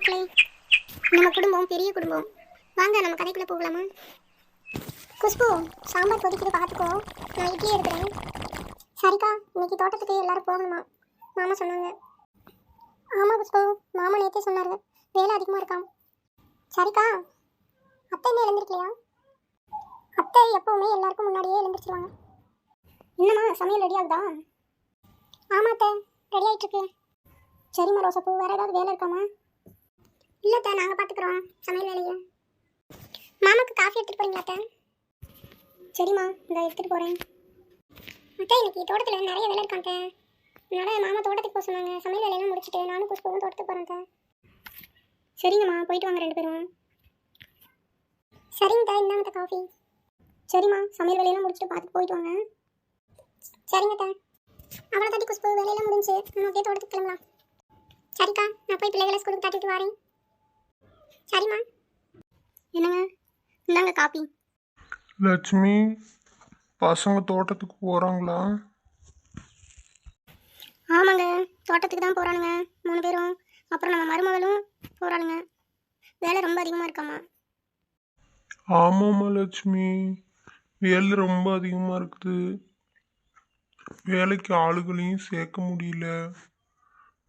மக்களே, நம்ம குடும்பம் பெரிய குடும்பம். வாங்க நம்ம கதைக்குள்ள போகலாமா? குஷ்பு, சாம்பார் கொதிக்குது பார்த்துக்கோ. நான் இட்லி எடுக்கிறேன். சரிக்கா, இன்னைக்கு தோட்டத்துக்கு எல்லாரும் போகணுமா? மாமா சொன்னாங்க. ஆமாம் குஷ்பு, மாமா நேற்றே சொன்னார், வேலை அதிகமாக இருக்காம். சரிக்கா, அத்தை என்ன எழுந்திருக்கலையா? அத்தை எப்பவுமே எல்லாருக்கும் முன்னாடியே எழுந்திரிச்சிருவாங்க. என்னம்மா சமையல் ரெடி ஆகுதா? ஆமாம் அத்தை, ரெடி ஆகிட்டு இருக்கு. சரிம்மா ரோசப்பூ, வேறு ஏதாவது வேலை இருக்காமா? இல்லைத்த, நாங்கள் பார்த்துக்குறோம் சமையல் வேலையை. மாமாவுக்கு காஃபி எடுத்துகிட்டு போகிறீங்களா அத்தை? சரிம்மா, இதை எடுத்துகிட்டு போகிறேன். அத்தை, இன்னைக்கு தோட்டத்தில் நிறைய வேலை இருக்காங்க. அதனால் மாமா தோட்டத்துக்கு போக சொன்னாங்க. சமையல் வேலையெல்லாம் முடிச்சுட்டு நானும் புஷ்பவும் தோட்டத்துக்கு போகிறேன் அத்தை. சரிங்கம்மா, போயிட்டு வாங்க ரெண்டு பேரும். சரிங்க இந்தாங்க காஃபி. சரிம்மா, சமையல் வேலையெல்லாம் முடிச்சுட்டு பார்த்துட்டு போயிட்டு வாங்க. சரிங்க அத்தை. அவ்வளோ தாட்டி குஷ்பு, வேலையெல்லாம் முடிஞ்சு நம்ம அப்படியே தோட்டத்துக்கு கிளம்பலாம். சரிக்கா, நான் போய் பிள்ளைகளை ஸ்கூலுக்கு தாட்டிட்டு வரேன். சரிம்மா. என்னங்க, இந்தாங்க காப்பி. லட்சுமி, பசங்க தோட்டத்துக்கு போகிறாங்களா? ஆமாங்க, தோட்டத்துக்கு தான் போகிறானுங்க 3 பேரும். அப்புறம் நம்ம மருமகளும் போகிறாளுங்க. வேலை ரொம்ப அதிகமாக இருக்காம்மா. ஆமாம்மா லட்சுமி, வேலை ரொம்ப அதிகமாக இருக்குது. வேலைக்கு ஆளுகளையும் சேர்க்க முடியல.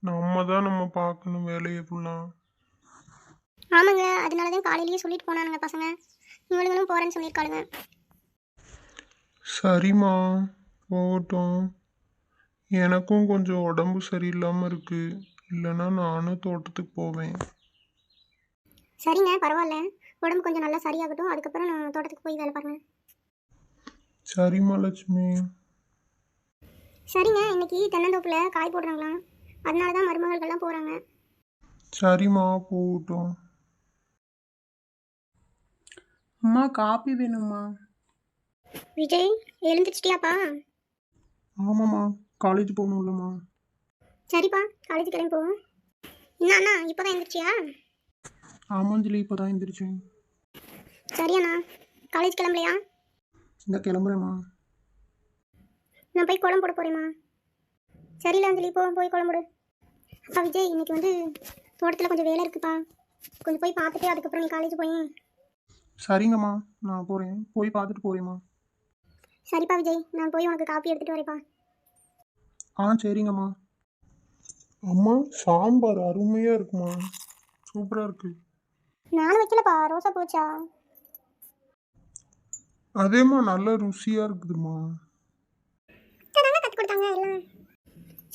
நம்ம பார்க்கணும் வேலையை ஃபுல்லாக. ஆமாங்க, அதனால தான் காலையிலேயே சொல்லிட்டு போனானுங்க பசங்க. இவனுங்களும் போகிறேன்னு சொல்லியிருக்காளுங்க. சரிம்மா, போகட்டும். எனக்கும் கொஞ்சம் உடம்பு சரியில்லாமல் இருக்குது. இல்லைன்னா நானும் தோட்டத்துக்கு போவேன். சரிங்க, பரவாயில்ல. உடம்பு கொஞ்சம் நல்லா சரியாகட்டும், அதுக்கப்புறம் நான் தோட்டத்துக்கு போய் வேலை பாருங்க. சரிம்மா லட்சுமி. சரிங்க, இன்னைக்கு தென்னந்தோப்பில் காய் போடுறாங்களாம். அதனால தான் மருமகள்கள்லாம் போகிறாங்க. சரிம்மா, போகட்டும். அம்மா, காப்பி வேணும்மா. விஜய், எழுந்திரிச்சிட்டியாப்பா? ஆமாம்மா, காலேஜ் போகணும்லம்மா. சரிப்பா, காலேஜ் கிளம்பி போவோம். என்ன அண்ணா, இப்போ தான் எழுந்திரிச்சியா? ஆமாஞ்சலி, இப்போ தான் எழுந்திரிச்சேன். சரியாண்ணா, காலேஜ் கிளம்பலையா? இந்த கிளம்புறேம்மா. நான் போய் குழம்பு போட போகிறேம்மா. சரியில்ல அஞ்சலி, போய் குழம்புடு. அப்பா விஜய், இன்னைக்கு வந்து தோட்டத்தில் கொஞ்சம் வேலை இருக்குப்பா. கொஞ்சம் போய் பார்த்துட்டு அதுக்கப்புறம் நீ காலேஜ் போய். சரிங்கம்மா, நான் போகிறேன். போய் பார்த்துட்டு போகிறேம்மா. சரிப்பா விஜய், நான் போய் உனக்கு காப்பி எடுத்துகிட்டு வரேப்பா. சரிங்கம்மா. அம்மா, சாம்பார் அருமையாக இருக்குமா? சூப்பராக இருக்கு. நானும் வைக்கலப்பா, ரோசா போச்சா. அதேம்மா, நல்ல ருசியாக இருக்குதுமா. கற்றுக் கொடுத்தாங்க எல்லாம்.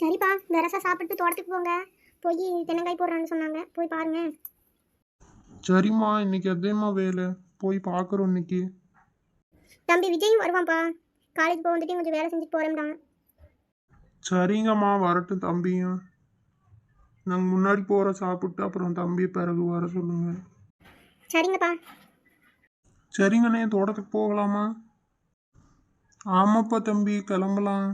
சரிப்பா, வெரசா சாப்பிட்டு தோட்டத்துக்கு போங்க. போய் தென்னங்காய் போடுறான்னு சொன்னாங்க, போய் பாருங்க. சரிம்மா, இன்னைக்கு அதேம்மா வேலை. போய் பார்க்குறோம் இன்னைக்கு. தம்பி விஜயும் வருவான்ப்பா. காலேஜ் போக வந்துட்டு கொஞ்சம் வேலை செஞ்சுட்டு போகிறேன்டான். சரிங்கம்மா, வரட்டும் தம்பியும். நாங்கள் முன்னாடி போகிற சாப்பிட்டு அப்புறம் தம்பியை பிறகு வர சொல்லுங்க. சரிங்கப்பா. சரிங்கண்ணே, தோட்டத்துக்கு போகலாமா? ஆமாப்பா தம்பி, கிளம்பலாம்.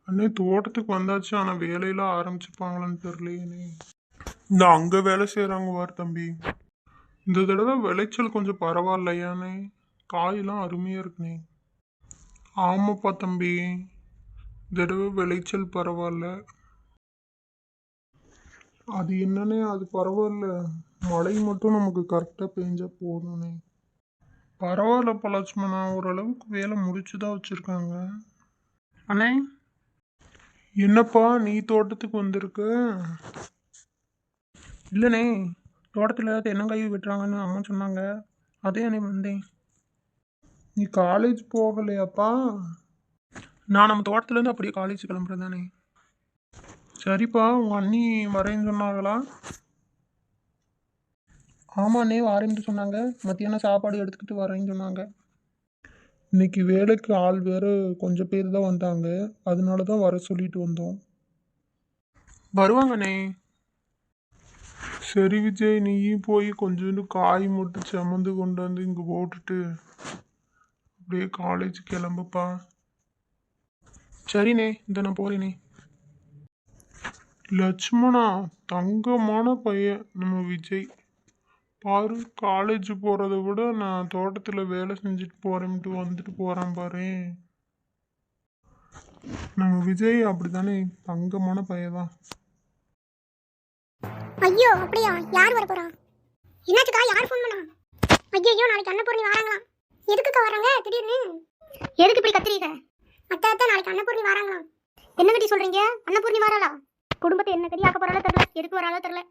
அண்ணே, தோட்டத்துக்கு வந்தாச்சு. ஆனால் வேலையெல்லாம் ஆரம்பிச்சுப்பாங்களான்னு தெரியலையே. இந்த அங்கே வேலை செய்கிறாங்க வார் தம்பி. இந்த தடவை விளைச்சல் கொஞ்சம் பரவாயில்லையானே? காயெல்லாம் அருமையாக இருக்குண்ணே. ஆமாப்பா தம்பி, இந்த தடவை விளைச்சல் பரவாயில்ல. அது என்னன்னே, அது பரவாயில்ல. மழை மட்டும் நமக்கு கரெக்டாக பெஞ்சா போதும்ண்ணே. பரவாயில்லப்பா லட்சுமணா, ஓரளவுக்கு வேலை முடிச்சு தான் வச்சுருக்காங்க. அண்ணே, என்னப்பா நீ தோட்டத்துக்கு வந்திருக்க? இல்லைண்ணே, தோட்டத்தில் தென்னங்காய் வெட்டுறாங்கன்னு அம்மா சொன்னாங்க. அதே அண்ணே வந்தேன். நீ காலேஜ் போகலையாப்பா? நான் நம்ம தோட்டத்துலேருந்து அப்படியே காலேஜ் கிளம்புறதானே. சரிப்பா, உங்கள் அண்ணி வரேன்னு சொன்னாங்களா? ஆமாண்ணே, வரேன்னு சொன்னாங்க. மத்தியானம் சாப்பாடு எடுத்துக்கிட்டு வரேன்னு சொன்னாங்க. இன்னைக்கு வேலைக்கு ஆள் வேறு கொஞ்சம் பேர் தான் வந்தாங்க. அதனால தான் வர சொல்லிட்டு வந்தோம். வருவாங்கண்ணே. சரி விஜய், நீயும் போய் கொஞ்சோண்டு காய் மட்டும் சுமந்து கொண்டு வந்து இங்கே போட்டுட்டு அப்படியே காலேஜ் கிளம்புப்பா. சரிண்ணே, இந்த நான் போகிறேனே. லட்சுமணா, தங்கமான பையன் நம்ம விஜய். பாரு, காலேஜ் போகிறத விட நான் தோட்டத்தில் வேலை செஞ்சுட்டு போகிறேன்ட்டு வந்துட்டு போகிறான் பாரு. நம்ம விஜய் அப்படி தானே, தங்கமான பையன் தான். ஐயோ அப்படியா? யார் வர போறா? என்னாச்சுக்கா? யார் ஃபோன் பண்ணா? ஐயோ நாளைக்கு அன்னபூர்ணி வராங்களாம். எதுக்குக்கா வராங்க திடீர்னு? எதுக்கு இப்படி கத்துறீங்க? அத்தை நாளைக்கு அன்னபூர்ணி வராங்களாம். என்ன கட்டி சொல்றீங்க? அன்னபூர்ணி வராளா? குடும்பத்தை என்ன கட்டி ஆக்க போறாளோ தெரியல, எதுக்கு வராளோ தெரியல.